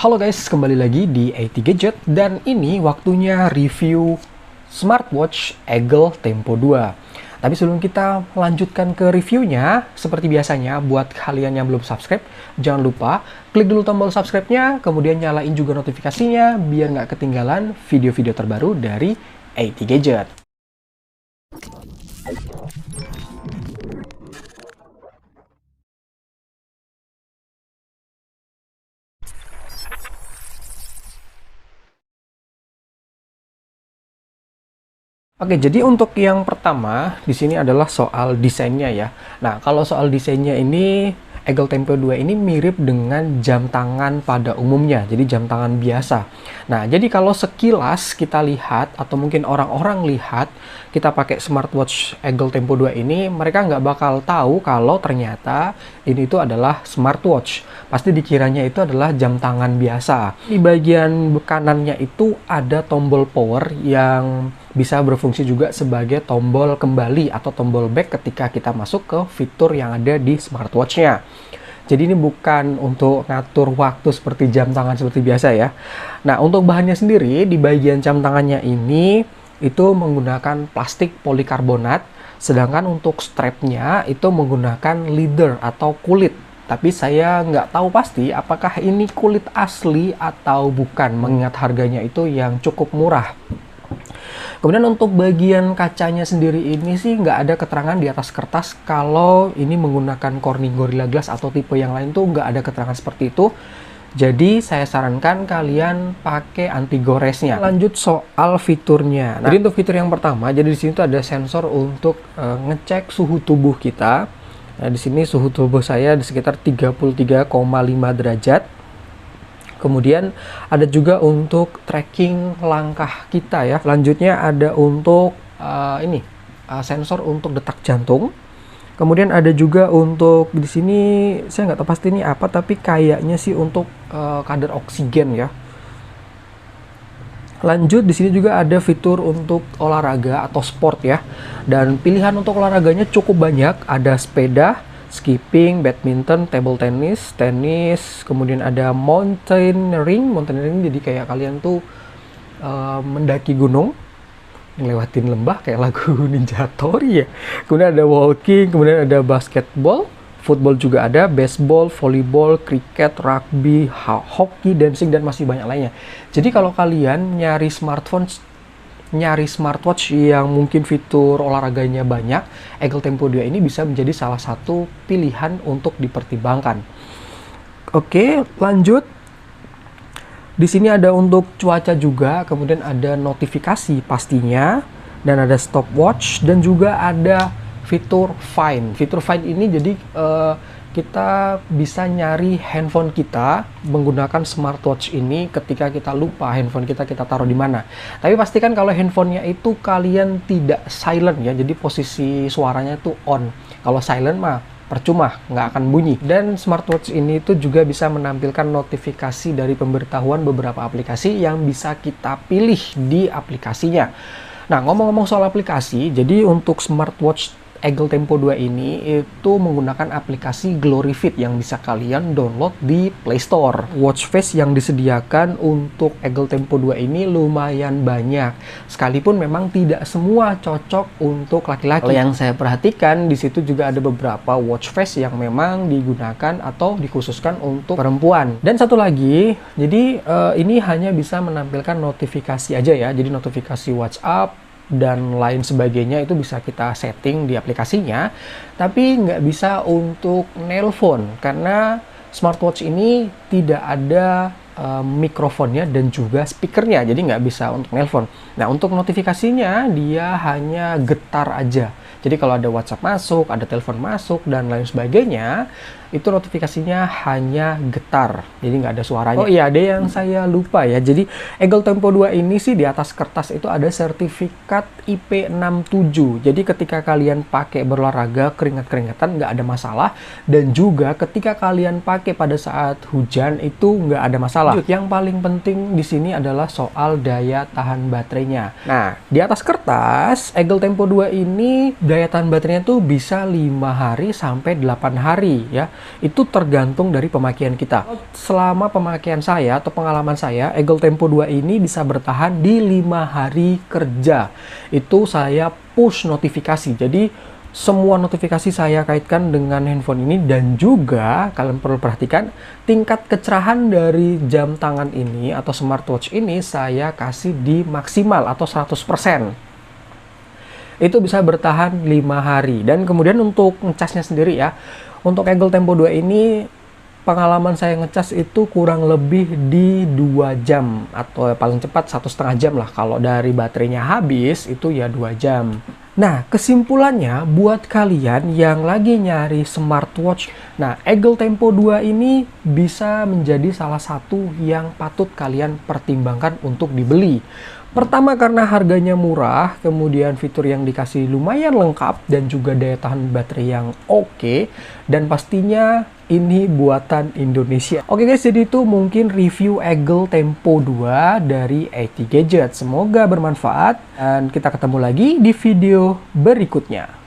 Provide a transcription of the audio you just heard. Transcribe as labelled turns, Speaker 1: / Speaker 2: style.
Speaker 1: Halo guys, kembali lagi di IT Gadget dan ini waktunya review smartwatch Eagle Tempo 2. Tapi sebelum kita lanjutkan ke reviewnya, seperti biasanya buat kalian yang belum subscribe, jangan lupa klik dulu tombol subscribe-nya, kemudian nyalain juga notifikasinya biar nggak ketinggalan video-video terbaru dari IT Gadget. Oke, jadi untuk yang pertama di sini adalah soal desainnya ya. Nah, kalau soal desainnya ini Eagle Tempo 2 ini mirip dengan jam tangan pada umumnya, jadi jam tangan biasa. Nah, jadi kalau sekilas kita lihat atau mungkin orang-orang lihat kita pakai smartwatch Eagle Tempo 2 ini, mereka nggak bakal tahu kalau ternyata ini itu adalah smartwatch. Pasti dikiranya itu adalah jam tangan biasa. Di bagian kanannya itu ada tombol power yang bisa berfungsi juga sebagai tombol kembali atau tombol back ketika kita masuk ke fitur yang ada di smartwatch-nya. Jadi ini bukan untuk ngatur waktu seperti jam tangan seperti biasa ya. Nah, untuk bahannya sendiri di bagian jam tangannya ini itu menggunakan plastik polikarbonat, sedangkan untuk strapnya itu menggunakan leather atau kulit. Tapi saya nggak tahu pasti apakah ini kulit asli atau bukan, mengingat harganya itu yang cukup murah. Kemudian untuk bagian kacanya sendiri ini sih nggak ada keterangan di atas kertas kalau ini menggunakan Corning Gorilla Glass atau tipe yang lain tuh nggak ada keterangan seperti itu. Jadi saya sarankan kalian pakai anti goresnya. Lanjut soal fiturnya. Nah, jadi untuk fitur yang pertama, jadi di sini tuh ada sensor untuk ngecek suhu tubuh kita. Nah, di sini suhu tubuh saya di sekitar 33,5 derajat. Kemudian ada juga untuk tracking langkah kita ya. Selanjutnya ada untuk sensor untuk detak jantung. Kemudian ada juga untuk di sini saya nggak tahu pasti ini apa, tapi kayaknya sih untuk kadar oksigen ya. Lanjut di sini juga ada fitur untuk olahraga atau sport ya. Dan pilihan untuk olahraganya cukup banyak. Ada sepeda, skipping, badminton, table tennis, tenis, kemudian ada mountaineering jadi kayak kalian tuh mendaki gunung, ngelewatin lembah kayak lagu Ninja Tori ya. Kemudian ada walking, kemudian ada basketball, football juga ada, baseball, volleyball, cricket, rugby, hoki, dancing, dan masih banyak lainnya. Jadi kalau kalian nyari smartwatch yang mungkin fitur olahraganya banyak, Eagle Tempo 2 ini bisa menjadi salah satu pilihan untuk dipertimbangkan. Oke, lanjut. Di sini ada untuk cuaca juga, kemudian ada notifikasi pastinya, dan ada stopwatch, dan juga ada fitur Find. Fitur Find ini jadi kita bisa nyari handphone kita menggunakan smartwatch ini ketika kita lupa handphone kita taruh di mana. Tapi pastikan kalau handphonenya itu kalian tidak silent ya, jadi posisi suaranya itu on. Kalau silent mah percuma, nggak akan bunyi. Dan smartwatch ini itu juga bisa menampilkan notifikasi dari pemberitahuan beberapa aplikasi yang bisa kita pilih di aplikasinya. Nah, ngomong-ngomong soal aplikasi, jadi untuk smartwatch Eagle Tempo 2 ini itu menggunakan aplikasi GloryFit yang bisa kalian download di Play Store. Watch face yang disediakan untuk Eagle Tempo 2 ini lumayan banyak. Sekalipun memang tidak semua cocok untuk laki-laki. Yang saya perhatikan di situ juga ada beberapa watch face yang memang digunakan atau dikhususkan untuk perempuan. Dan satu lagi, jadi ini hanya bisa menampilkan notifikasi aja ya. Jadi notifikasi WhatsApp dan lain sebagainya itu bisa kita setting di aplikasinya, tapi nggak bisa untuk nelpon karena smartwatch ini tidak ada mikrofonnya dan juga speakernya, jadi nggak bisa untuk nelpon. Nah, untuk notifikasinya dia hanya getar aja. Jadi kalau ada WhatsApp masuk, ada telepon masuk, dan lain sebagainya, itu notifikasinya hanya getar. Jadi nggak ada suaranya. Oh iya, ada yang saya lupa ya. Jadi Eagle Tempo 2 ini sih di atas kertas itu ada sertifikat IP67. Jadi ketika kalian pakai berolahraga, keringat-keringatan nggak ada masalah. Dan juga ketika kalian pakai pada saat hujan itu nggak ada masalah. Yang paling penting di sini adalah soal daya tahan baterainya. Nah, di atas kertas, Eagle Tempo 2 ini daya tahan baterainya tuh bisa 5 hari sampai 8 hari ya. Itu tergantung dari pemakaian kita. Selama pemakaian saya atau pengalaman saya, Eagle Tempo 2 ini bisa bertahan di 5 hari kerja. Itu saya push notifikasi. Jadi semua notifikasi saya kaitkan dengan handphone ini, dan juga kalian perlu perhatikan tingkat kecerahan dari jam tangan ini atau smartwatch ini saya kasih di maksimal atau 100%. Itu bisa bertahan 5 hari. Dan kemudian untuk ngecasnya sendiri ya, untuk Eagle Tempo 2 ini pengalaman saya ngecas itu kurang lebih di 2 jam atau paling cepat 1,5 jam lah. Kalau dari baterainya habis itu ya 2 jam. Nah, kesimpulannya buat kalian yang lagi nyari smartwatch, nah Eagle Tempo 2 ini bisa menjadi salah satu yang patut kalian pertimbangkan untuk dibeli. Pertama karena harganya murah, kemudian fitur yang dikasih lumayan lengkap, dan juga daya tahan baterai yang oke, dan pastinya ini buatan Indonesia. Oke guys, jadi itu mungkin review Eagle Tempo 2 dari IT Gadget. Semoga bermanfaat, dan kita ketemu lagi di video berikutnya.